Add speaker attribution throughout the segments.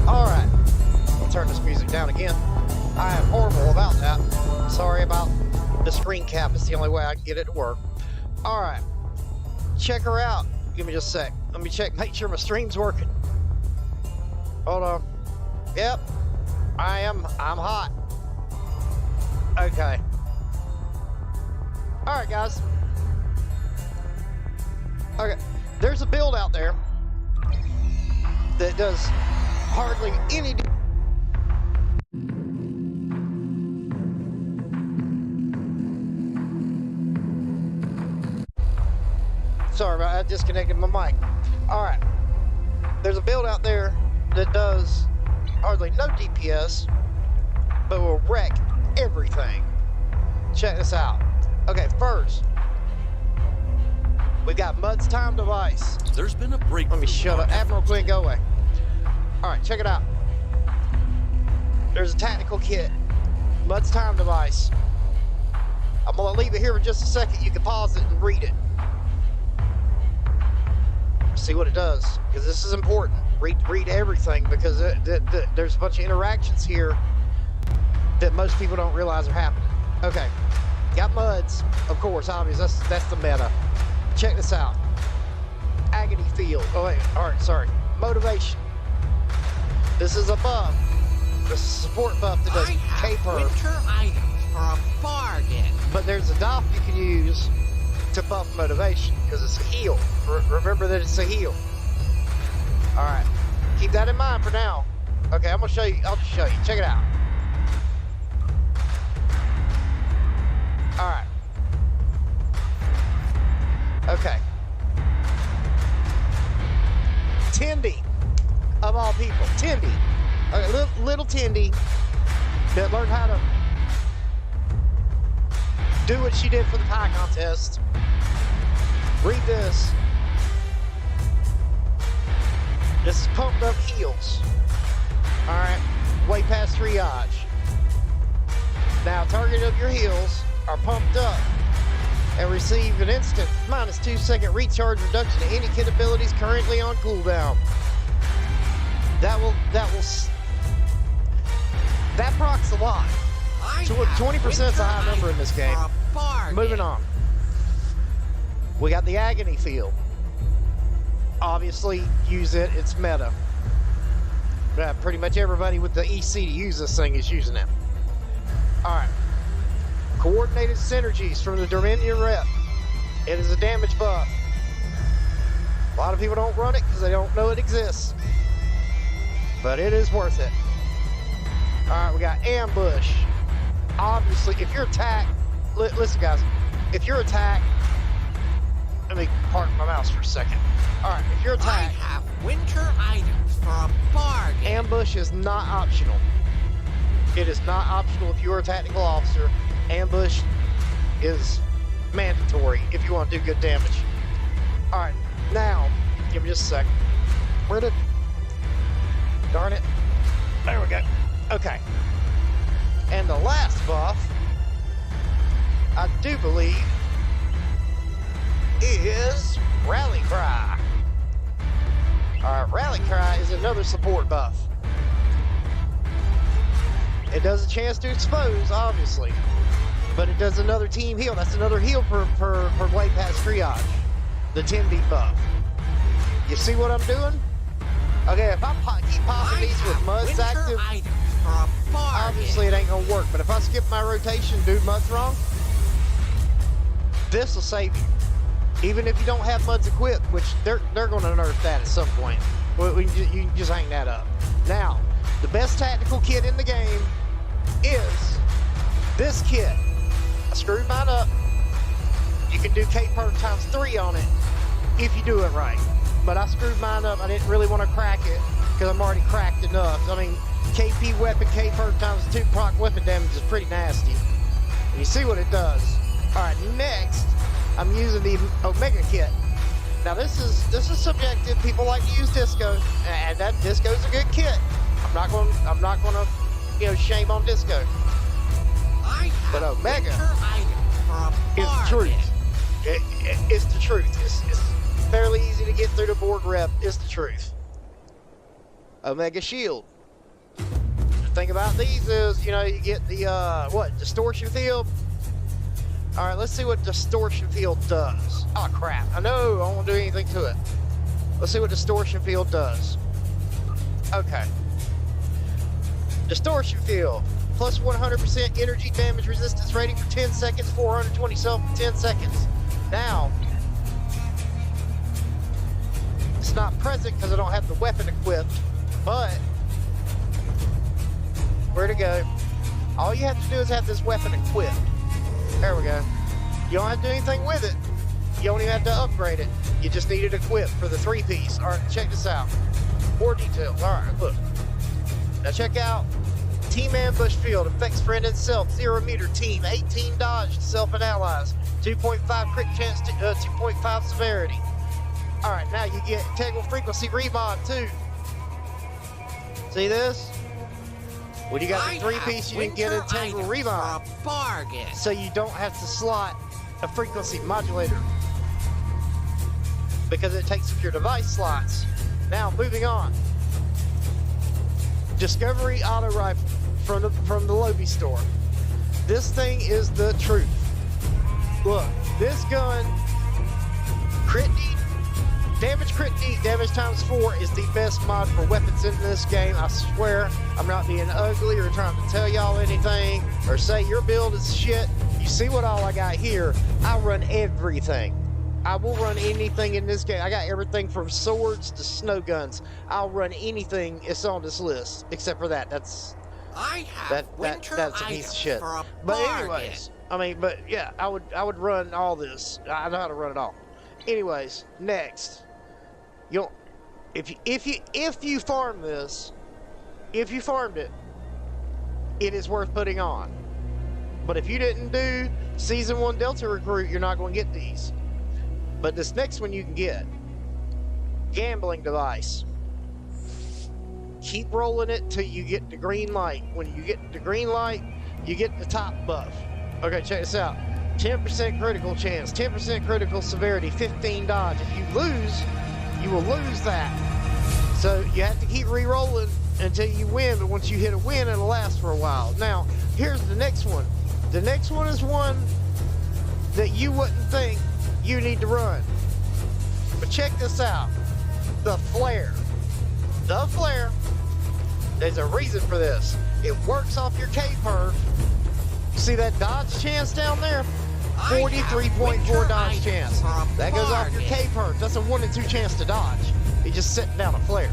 Speaker 1: Alright, I'll turn this music down again. I am horrible about that. Sorry about the screen cap. It's the only way I can get it to work. Alright, check her out. Give me just a sec. Let me check, make sure my stream's working. Hold on. Yep, I'm hot. Okay. Alright, guys. Okay, there's a build out there that does hardly any. Sorry about that, I disconnected my mic. Alright, there's a build out there that does hardly no DPS, but will wreck everything. Check this out. Okay, first, we got Mud's time device.
Speaker 2: There's been a break.
Speaker 1: Let me shut up. Admiral Quinn, go away. Alright, check it out. There's a tactical kit. Mud's time device. I'm gonna leave it here for just a second. You can pause it and read it. See what it does, because this is important. Read everything, because there's a bunch of interactions here that most people don't realize are happening. Okay, got Muds, of course, obvious. That's the meta. Check this out. Agony field. Oh wait, alright, sorry. Motivation. This is a buff. This is a support buff that does K-perk.
Speaker 3: Winter items for a bargain.
Speaker 1: But there's a doff you can use to buff motivation, because it's a heal. Remember that it's a heal. Alright. Keep that in mind for now. Okay, I'm gonna show you. I'll just show you. Check it out. Alright. Okay. Tindy, of all people. Tindy. Okay, little Tindy that learned how to do what she did for the pie contest. Read this. This is pumped up heals. Alright. Way past triage. Now, target of your heals are pumped up and receive an instant -2 second recharge reduction to any kit abilities currently on cooldown. That procs a lot. So 20% is a high number in this game. Moving on. We got the agony field. Obviously, use it. It's meta. Pretty much everybody with the EC to use this thing is using it. Alright. Coordinated synergies from the Dominion rep. It is a damage buff. A lot of people don't run it because they don't know it exists. But it is worth it. Alright, we got ambush. Obviously, if you're attacked, listen guys, if you're attacked, let me park my mouse for a second. Alright, if you're attacked,
Speaker 3: I have winter items for a bargain.
Speaker 1: Ambush is not optional. It is not optional if you're a tactical officer. Ambush is mandatory if you want to do good damage. Alright, now, give me just a second. Where did... Darn it. There we go. Okay. And the last buff, I do believe, is Rally Cry. Alright, Rally Cry is another support buff. It does a chance to expose, obviously, but it does another team heal. That's another heal per way past triage. The 10 beat buff. You see what I'm doing? Okay, if I keep popping these with Muds active, obviously it ain't gonna work. But if I skip my rotation, do Muds wrong, this will save you. Even if you don't have Muds equipped, which they're gonna nerf that at some point. You can just hang that up. Now, the best tactical kit in the game is this kit. I screwed mine up. You can do K-perk ×3 on it if you do it right. But I screwed mine up. I didn't really want to crack it because I'm already cracked enough. I mean, KP weapon, K-perk ×2 proc weapon damage is pretty nasty. And you see what it does. Alright, next, I'm using the Omega kit. Now this is subjective. People like to use Disco, and that Disco's a good kit. I'm not gonna, shame on Disco. But Omega is the truth. It's the truth. It's fairly easy to get through the board rep. It's the truth. Omega Shield. thing about these is, you know, you get the, what, distortion field? All right, let's see what distortion field does. Oh, crap. I know, I don't want to do anything to it. Let's see what distortion field does. Okay. Distortion field. Plus 100% energy damage resistance rating for 10 seconds, 420 self for 10 seconds. Now, it's not present because I don't have the weapon equipped, but where to go? All you have to do is have this weapon equipped. There we go. You don't have to do anything with it. You don't even have to upgrade it. You just need it equipped for the 3-piece. All right, check this out. More details. All right, look. Now check out Team Ambush Field. Affects friend and self. 0 meter team. 18 dodge to self and allies. 2.5 crit chance to 2.5 severity. All right, now you get integral frequency remod too. See this? When you got the 3-piece, you can get an integral remod.
Speaker 3: Bargain.
Speaker 1: So you don't have to slot a frequency modulator because it takes up your device slots. Now, moving on. Discovery Auto Rifle from the Lobby store. This thing is the truth. Look, this gun, crit need, damage crit need, damage times 4 is the best mod for weapons in this game. I swear, I'm not being ugly or trying to tell y'all anything or say your build is shit. You see what all I got here? I run everything. I will run anything in this game. I got everything from swords to snow guns. I'll run anything that's on this list, except for that. That's a piece of shit. But anyways, I mean, but yeah, I would run all this. I know how to run it all. Anyways, next, if you farm this, if you farmed it, it is worth putting on. But if you didn't do Season 1 Delta Recruit, you're not going to get these. But this next one you can get. Gambling device. Keep rolling it till you get the green light. When you get the green light, you get the top buff. Okay, check this out. 10% critical chance, 10% critical severity, 15 dodge. If you lose, you will lose that. So you have to keep re-rolling until you win, but once you hit a win, it'll last for a while. Now, here's the next one. The next one is one that you wouldn't think you need to run. But check this out. The flare. The flare. There's a reason for this. It works off your K-perf. See that dodge chance down there? 43.4 dodge chance. That goes off your K-perf. That's a 1 in 2 chance to dodge. You're just sitting down a flare.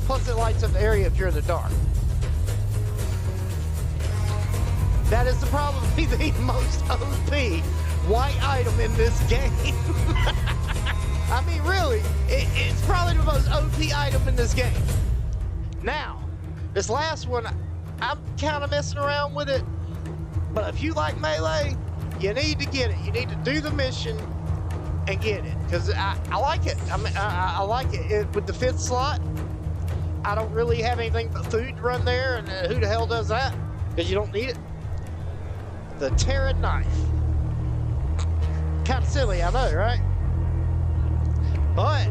Speaker 1: Plus it lights up the area if you're in the dark. That is the probably the most OP white item in this game. I mean, really, it's probably the most OP item in this game. Now, this last one, I'm kind of messing around with it, but if you like melee, you need to get it. You need to do the mission and get it, because I like it. I mean, I like it. With the 5th slot, I don't really have anything but food to run there, and who the hell does that? Because you don't need it. The Terra knife. Kind of silly, I know, right? But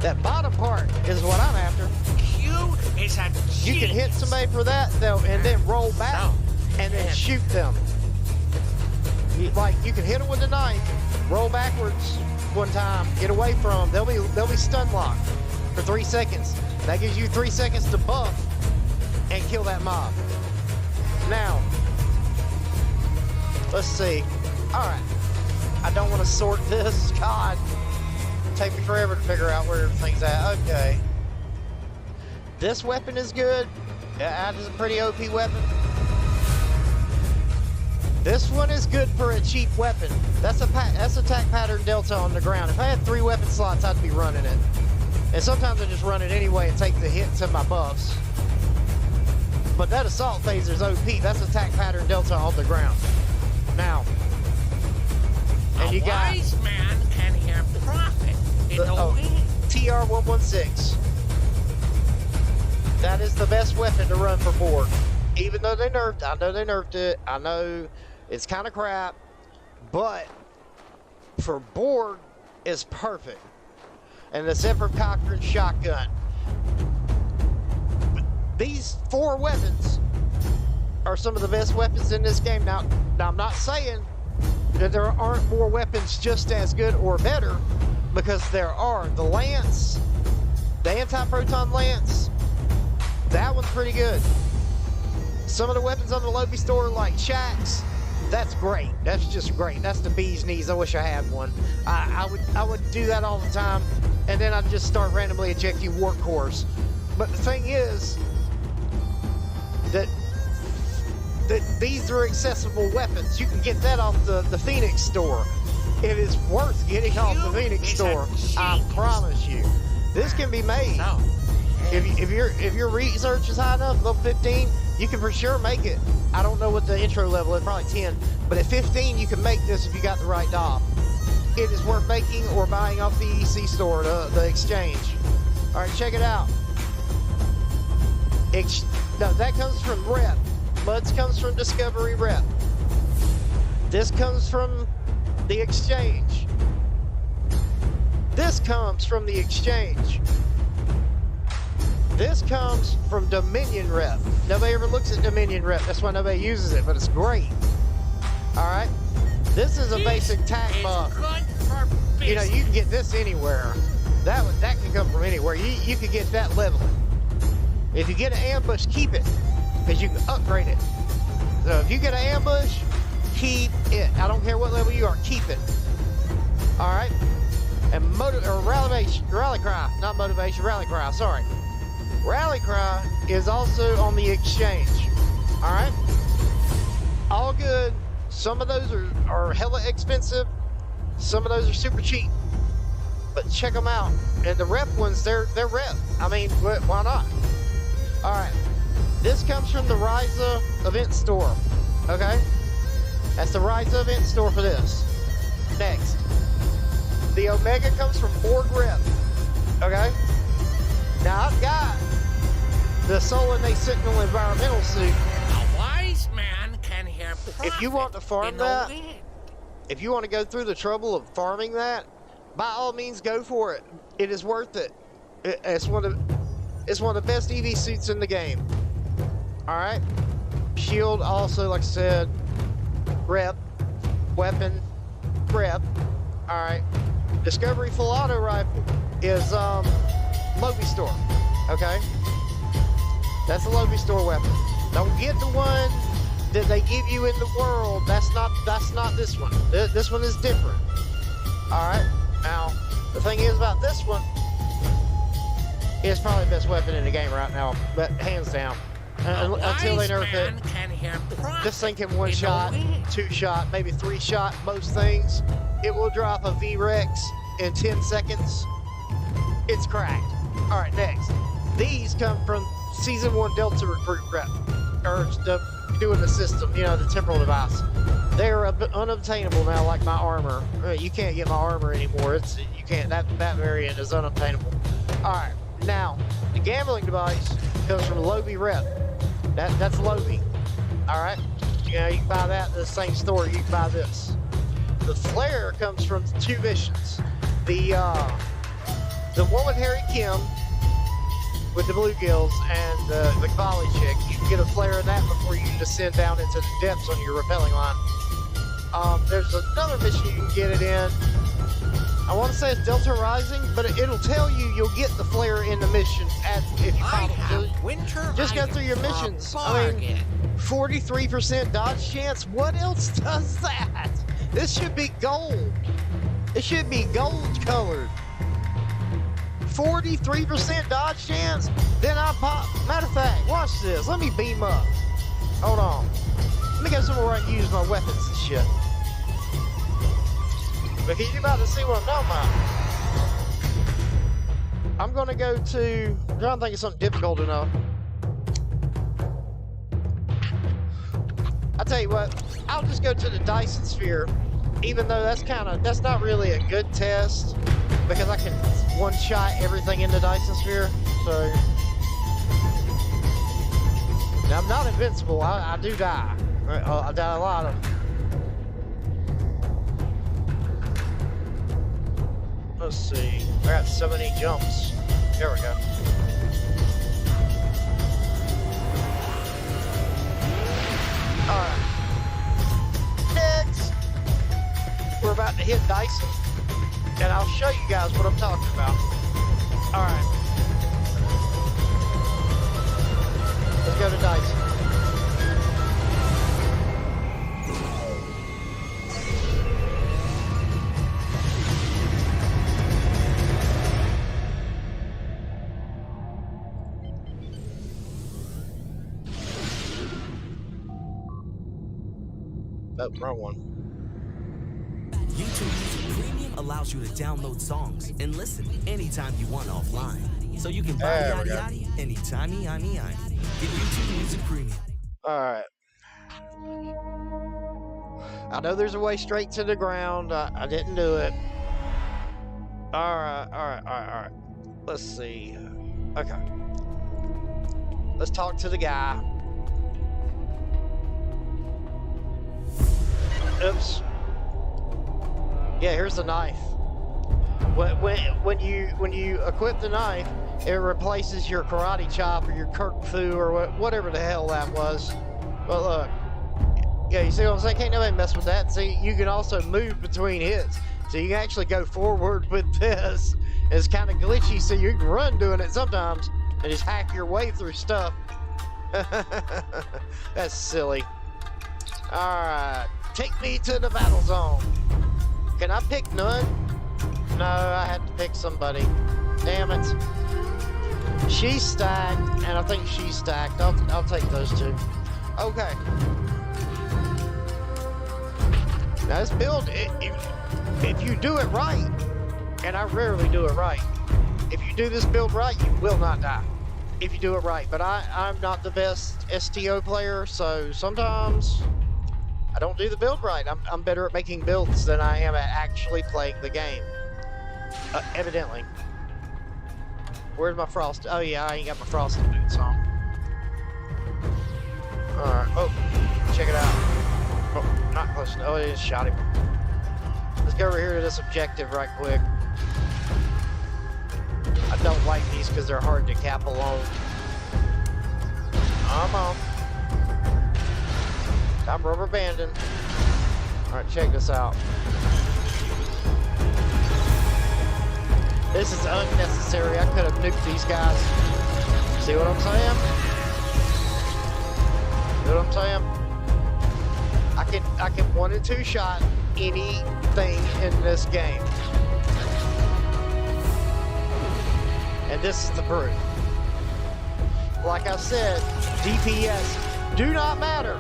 Speaker 1: that bottom part is what I'm after.
Speaker 3: Q is a genius.
Speaker 1: You can hit somebody for that, though, and then roll back and then shoot them. You can hit them with the knife, roll backwards one time, get away from them. They'll be stun locked for 3 seconds. That gives you 3 seconds to buff and kill that mob. Now, let's see. All right. I don't want to sort this. God. It'll take me forever to figure out where everything's at. Okay. This weapon is good. That is a pretty OP weapon. This one is good for a cheap weapon. That's attack pattern delta on the ground. If I had 3 weapon slots, I'd be running it. And sometimes I just run it anyway and take the hits and my buffs. But that assault phaser is OP. That's attack pattern delta on the ground. Now, and you got
Speaker 3: wise man can hear profit in the wind.
Speaker 1: TR-116. That is the best weapon to run for Borg. Even though they nerfed, I know they nerfed it. I know it's kind of crap, but for Borg, it's perfect. And the Zephyr Cochran shotgun. these 4 weapons are some of the best weapons in this game. Now I'm not saying that there aren't more weapons just as good or better, because there are. The lance, the anti-proton lance, that one's pretty good. Some of the weapons on the lobby store, like Shack's, that's great. That's just great. That's the bee's knees. I wish I had one. I would do that all the time, and then I'd just start randomly ejecting warp cores. But the thing is that these are accessible weapons. You can get that off the Phoenix store. It is worth getting off the Phoenix store. I promise you. This can be made.
Speaker 3: So,
Speaker 1: If your research is high enough, level 15, you can for sure make it. I don't know what the intro level is, probably 10. But at 15, you can make this if you got the right DOP. It is worth making or buying off the EC store, the exchange. All right, check it out. No, that comes from Rep. Muds comes from Discovery Rep. This comes from the exchange. This comes from the exchange. This comes from Dominion Rep. Nobody ever looks at Dominion Rep. That's why nobody uses it, but it's great. All right. This is a basic tac buff. You know, you can get this anywhere. That can come from anywhere. You can get that leveling. If you get an ambush, keep it, because you can upgrade it. So if you get an ambush, keep it. I don't care what level you are, keep it. All right. And rally cry, not motivation, rally cry. Sorry. Rally cry is also on the exchange. All right. All good. Some of those are hella expensive. Some of those are super cheap. But check them out. And the rep ones, they're rep. I mean, why not? All right. This comes from the Ryza event store. Okay. That's the Ryza event store for this. Next. The Omega comes from Borg Rep. Okay. Now I've got the Solanae Sentinel environmental suit.
Speaker 3: A wise man can hear profit.
Speaker 1: If you want to farm that, if you want to go through the trouble of farming that, by all means go for it. It is worth it. It's one of the best EV suits in the game. All right. Shield also, like I said, rep. Weapon, rep. All right. Discovery full auto rifle is lobby store. Okay. That's a lobby store weapon. Don't get the one that they give you in the world. That's not this one. This one is different. All right. Now, the thing is about this one, it's probably the best weapon in the game right now, but hands down. Until they nerf it. This thing can one shot, 2 shot, maybe 3 shot most things. It will drop a V-Rex in 10 seconds. It's cracked. All right, next. These come from Season 1 Delta Recruit Rep. Or doing the system, you know, the temporal device. They're unobtainable now, like my armor. You can't get my armor anymore. You can't. That variant is unobtainable. All right, now the gambling device comes from Lobby Rep. That's Lobby. All right, you know, you can buy that in the same store. You can buy this. The flare comes from 2 missions. The one with Harry Kim with the bluegills and the volley chick. You can get a flare of that before you descend down into the depths on your rappelling line. There's another mission you can get it in. I want to say it's Delta Rising, but it'll tell you'll get the flare in the mission if you follow it. Just go through your missions. I mean, 43% dodge chance. What else does that? This should be gold. It should be gold colored. 43% dodge chance. Then I pop. Matter of fact, watch this. Let me beam up. Hold on. Let me go somewhere where I can use my weapons and shit. Because you're about to see what I'm talking about. I'm gonna go to. I'm trying to think of something difficult enough. I'll tell you what. I'll just go to the Dyson Sphere, even though that's not really a good test because I can one-shot everything in the Dyson Sphere. So now, I'm not invincible. I do die. I die a lot of. Let's see. I got so many jumps. There we go. about to hit Dyson, and I'll show you guys what I'm talking about. All right. Let's go to Dyson. Oh, wrong one.
Speaker 2: YouTube Music Premium allows you to download songs and listen anytime you want offline. So you can buy yaddy yaddy anytime, yaddy yaddy. Get YouTube Music Premium.
Speaker 1: Alright. I know there's a way straight to the ground. I didn't do it. Alright. Let's see. Okay. Let's talk to the guy. Oops. Yeah, here's the knife. When you equip the knife, it replaces your karate chop or your kung fu or whatever the hell that was. But look, yeah, you see what I'm saying? Can't nobody mess with that. See, you can also move between hits, so you can actually go forward with this. It's kind of glitchy, so you can run doing it sometimes and just hack your way through stuff. That's silly. All right. Take me to the battle zone. Can I pick none? No, I had to pick somebody. Damn it. She's stacked, and I think she's stacked. I'll take those two. Okay. Now this build, if you do it right, and I rarely do it right, if you do this build right, you will not die. If you do it right. But I'm not the best STO player, so sometimes I don't do the build right. I'm better at making builds than I am at actually playing the game. Evidently. Where's my frost? Oh yeah, I ain't got my frosted boots on. Alright, oh, check it out. Oh, not close enough. Oh, it just shot him. Let's go over here to this objective right quick. I don't like these because they're hard to cap alone. Come on. I'm rubber banding. Alright, check this out. This is unnecessary. I could have nuked these guys. See what I'm saying? See what I'm saying? I can 1 and 2 shot anything in this game. And this is the proof. Like I said, DPS do not matter.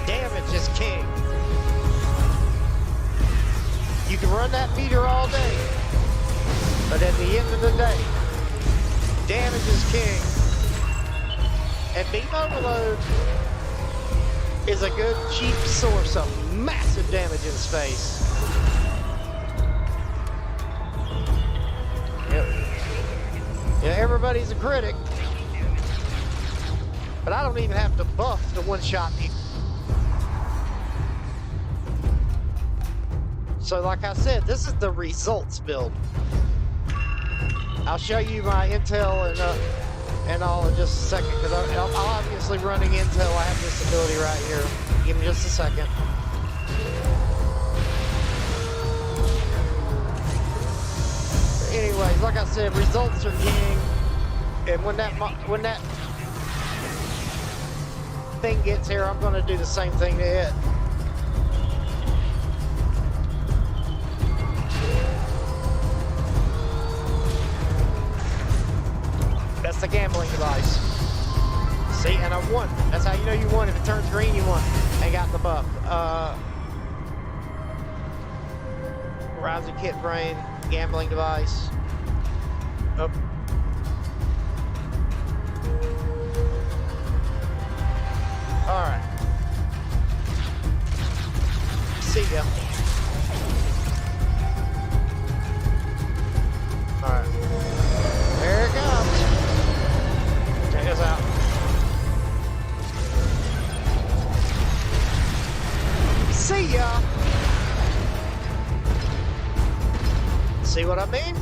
Speaker 1: Damage is king. You can run that meter all day, but at the end of the day, damage is king. And beam overload is a good, cheap source of massive damage in space. Yep. Yeah, everybody's a critic, but I don't even have to buff to one-shot people. So like I said, this is the results build. I'll show you my intel and all in just a second, because I'm obviously running intel. I have this ability right here. Give me just a second. Anyways, like I said, results are king. And when that thing gets here, I'm going to do the same thing to it. That's the gambling device. See, and I won. That's how you know you won. If it turns green, you won. Ain't got the buff. Rising kit brain, gambling device. Oh. All right. See ya. All right. There it comes. Check this out. See ya. See what I mean?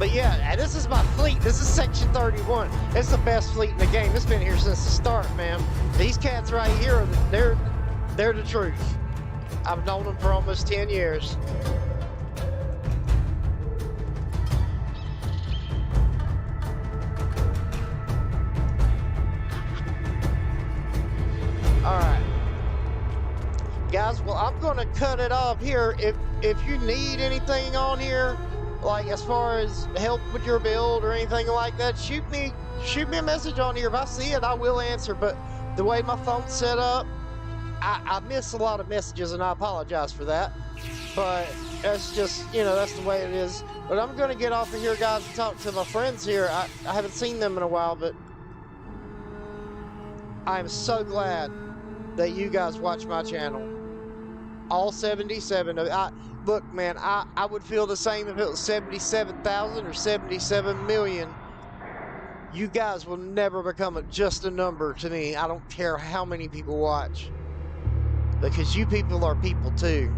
Speaker 1: But yeah, and this is my fleet. This is Section 31. It's the best fleet in the game. It's been here since the start, man. These cats right here, they're the truth. I've known them for almost 10 years. All right, guys. Well, I'm gonna cut it off here. If you need anything on here, like as far as help with your build or anything like that, shoot me a message on here. If I see it, I will answer. But the way my phone's set up, I miss a lot of messages, and I apologize for that. But that's just, you know, that's the way it is. But I'm gonna get off of here, guys, and talk to my friends here. I haven't seen them in a while, but I am so glad that you guys watch my channel. All 77 of look, man, I would feel the same if it was 77,000 or 77 million. You guys will never become just a number to me. I don't care how many people watch, because you people are people too.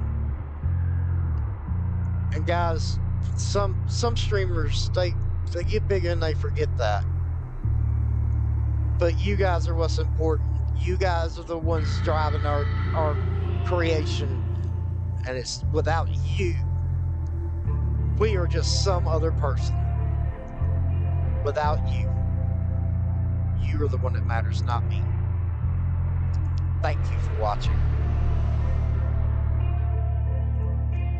Speaker 1: And guys, some streamers, they get big and they forget that. But you guys are what's important. You guys are the ones driving our creation. And it's without you, we are just some other person. Without you, you are the one that matters, not me. Thank you for watching.